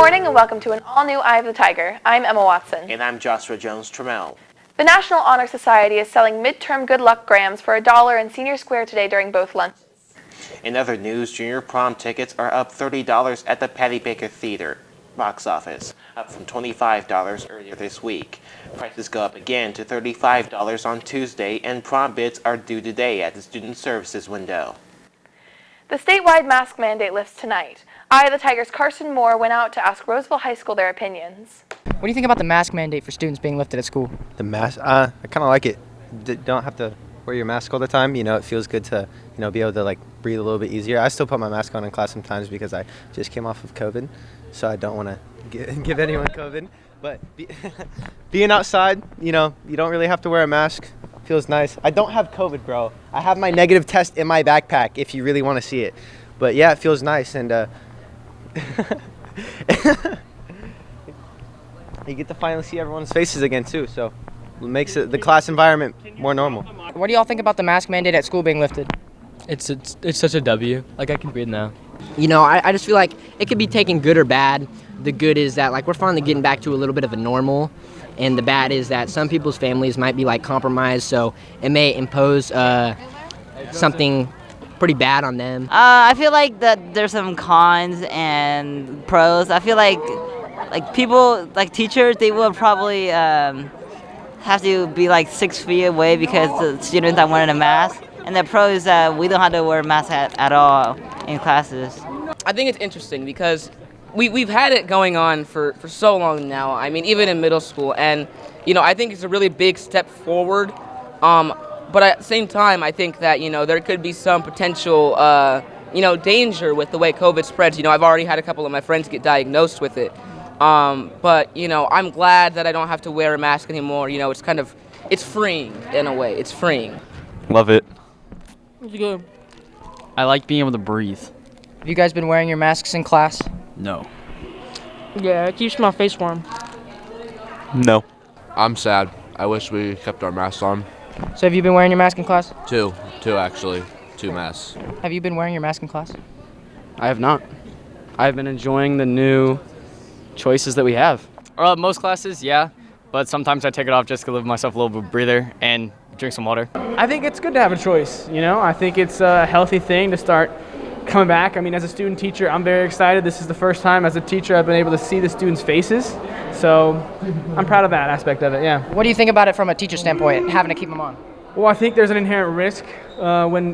morning and welcome to an all-new Eye of the Tiger. I'm Emma Watson. And I'm Joshua Jones-Trammell. The National Honor Society is selling midterm good luck grams for $1 in Senior Square today during both lunches. In other news, junior prom tickets are up $30 at the Patty Baker Theater box office, up from $25 earlier this week. Prices go up again to $35 on Tuesday, and prom bids are due today at the Student Services window. The statewide mask mandate lifts tonight. Eye of the Tiger's Carson Moore went out to ask Roseville High School their opinions. What do you think about the mask mandate for students being lifted at school? The mask, I kind of like it. Don't have to wear your mask all the time. You know, it feels good to, be able to breathe a little bit easier. I still put my mask on in class sometimes because I just came off of COVID, so I don't want to give anyone COVID. But being outside, you don't really have to wear a mask. Feels nice. I don't have COVID, bro. I have my negative test in my backpack if you really want to see it. But yeah, it feels nice, and you get to finally see everyone's faces again too, so it makes the class environment more normal. What do y'all think about the mask mandate at school being lifted? It's such a W. I can breathe now. I just feel like it could be taken good or bad. The good is that we're finally getting back to a little bit of a normal, and the bad is that some people's families might be compromised, so it may impose something pretty bad on them. I feel like that there's some cons and pros. I feel like people, teachers, they will probably have to be 6 feet away because the students are wearing a mask. And the pro is that we don't have to wear a mask at all in classes. I think it's interesting because we've had it going on for so long now. I mean, even in middle school. And, I think it's a really big step forward. But at the same time, I think that, there could be some potential, danger with the way COVID spreads. I've already had a couple of my friends get diagnosed with it. But, I'm glad that I don't have to wear a mask anymore. It's freeing in a way. It's freeing. Love it. It's good. I like being able to breathe. Have you guys been wearing your masks in class? No. Yeah, it keeps my face warm. No. I'm sad. I wish we kept our masks on. So have you been wearing your mask in class? Two actually. 2 masks. Have you been wearing your mask in class? I have not. I've been enjoying the new choices that we have. Most classes, yeah. But sometimes I take it off just to give myself a little bit of breather and drink some water. I think it's good to have a choice, I think it's a healthy thing to start coming back. I mean, as a student teacher, I'm very excited. This is the first time as a teacher I've been able to see the students' faces. So I'm proud of that aspect of it, yeah. What do you think about it from a teacher standpoint, having to keep them on? Well, I think there's an inherent risk when,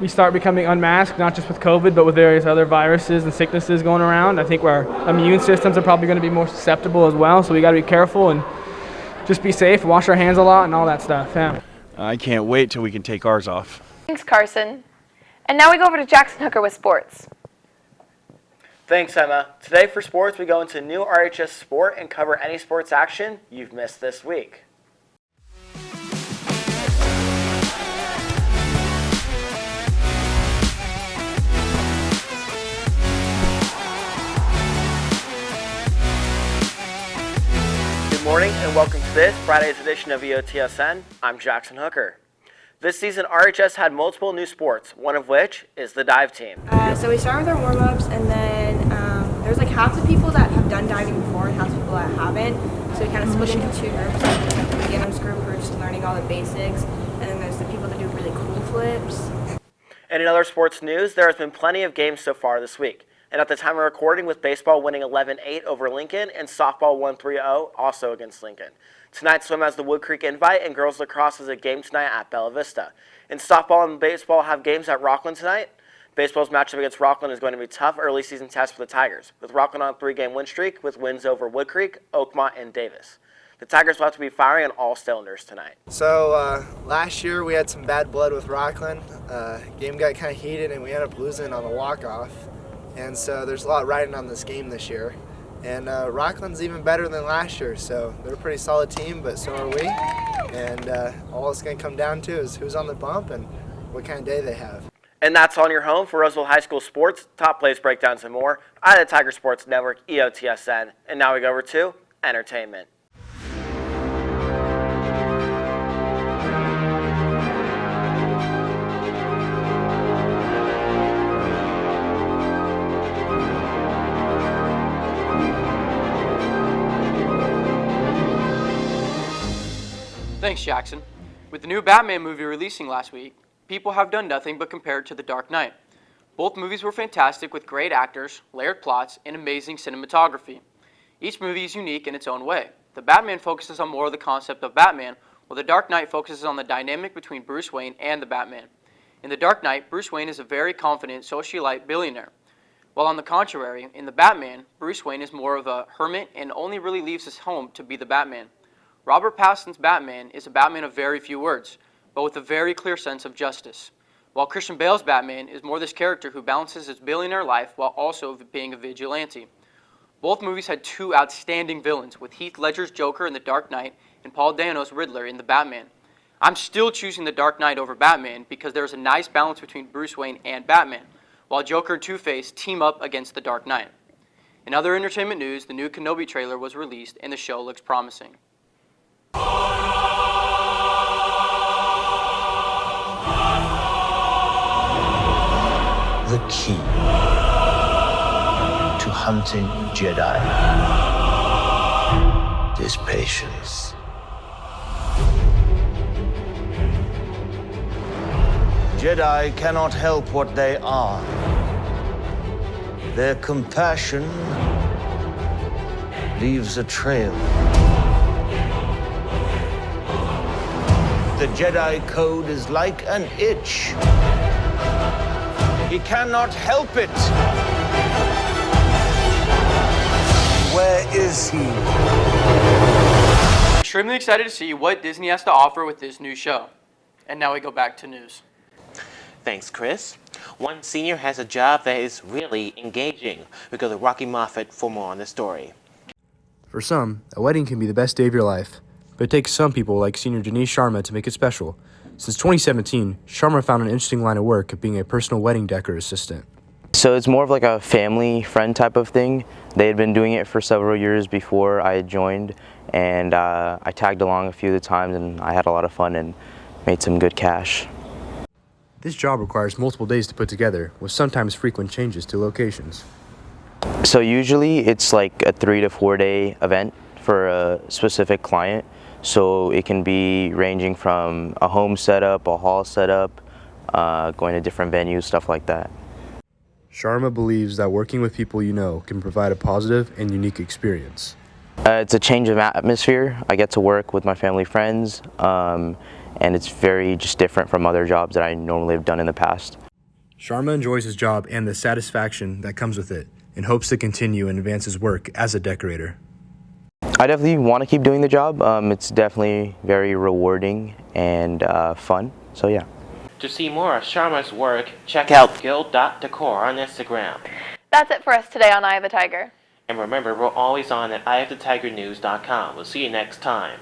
we start becoming unmasked, not just with COVID, but with various other viruses and sicknesses going around. I think our immune systems are probably going to be more susceptible as well, so we got to be careful and just be safe, wash our hands a lot, and all that stuff, yeah. I can't wait till we can take ours off. Thanks, Carson. And now we go over to Jackson Hooker with sports. Thanks, Emma. Today for sports, we go into new RHS sport and cover any sports action you've missed this week. Good morning and welcome to this Friday's edition of EOTSN. I'm Jackson Hooker. This season, RHS had multiple new sports, one of which is the dive team. So we start with our warm-ups, and then there's half the people that have done diving before and half the people that haven't. So we kind of split into 2 groups. There's the beginners group who are just learning all the basics, and then there's the people that do really cool flips. And in other sports news, there has been plenty of games so far this week. And at the time of recording, with baseball winning 11-8 over Lincoln and softball won 3-0 also against Lincoln. Tonight, swim has the Wood Creek Invite, and girls lacrosse has a game tonight at Bella Vista. And softball and baseball have games at Rockland tonight. Baseball's matchup against Rockland is going to be a tough early season test for the Tigers, with Rockland on a 3-game win streak with wins over Wood Creek, Oakmont, and Davis. The Tigers will have to be firing on all cylinders tonight. So last year we had some bad blood with Rockland. Game got kind of heated and we ended up losing on a walk-off. And so there's a lot riding on this game this year. And Rockland's even better than last year, so they're a pretty solid team, but so are we. And all it's going to come down to is who's on the bump and what kind of day they have. And that's on your home for Roseville High School sports, top plays, breakdowns, and more. I the Tiger Sports Network, EOTSN. And now we go over to entertainment. Thanks, Jackson. With the new Batman movie releasing last week, people have done nothing but compare it to The Dark Knight. Both movies were fantastic with great actors, layered plots, and amazing cinematography. Each movie is unique in its own way. The Batman focuses on more of the concept of Batman, while The Dark Knight focuses on the dynamic between Bruce Wayne and the Batman. In The Dark Knight, Bruce Wayne is a very confident socialite billionaire, while on the contrary, in The Batman, Bruce Wayne is more of a hermit and only really leaves his home to be the Batman. Robert Pattinson's Batman is a Batman of very few words, but with a very clear sense of justice, while Christian Bale's Batman is more this character who balances his billionaire life while also being a vigilante. Both movies had two outstanding villains, with Heath Ledger's Joker in The Dark Knight and Paul Dano's Riddler in The Batman. I'm still choosing The Dark Knight over Batman because there is a nice balance between Bruce Wayne and Batman, while Joker and Two-Face team up against The Dark Knight. In other entertainment news, the new Kenobi trailer was released and the show looks promising. The key to hunting Jedi is patience. Jedi cannot help what they are. Their compassion leaves a trail. The Jedi Code is like an itch. He cannot help it. Where is he? I'm extremely excited to see what Disney has to offer with this new show. And now we go back to news. Thanks, Chris. One senior has a job that is really engaging. We go to Rocky Moffat for more on the story. For some, a wedding can be the best day of your life, but it takes some people like senior Denise Sharma to make it special. Since 2017, Sharma found an interesting line of work of being a personal wedding decor assistant. So it's more of like a family friend type of thing. They had been doing it for several years before I had joined, and I tagged along a few of the times, and I had a lot of fun and made some good cash. This job requires multiple days to put together, with sometimes frequent changes to locations. So usually it's like a 3 to 4 day event for a specific client. So it can be ranging from a home setup, a hall setup, going to different venues, stuff like that. Sharma believes that working with people you know can provide a positive and unique experience. It's a change of atmosphere. I get to work with my family friends, and it's very just different from other jobs that I normally have done in the past. Sharma enjoys his job and the satisfaction that comes with it, and hopes to continue and advance his work as a decorator. I definitely want to keep doing the job. It's definitely very rewarding and fun, so yeah. To see more of Sharma's work, check out guild.decor on Instagram. That's it for us today on Eye of the Tiger. And remember, we're always on at eyeofthetigernews.com. We'll see you next time.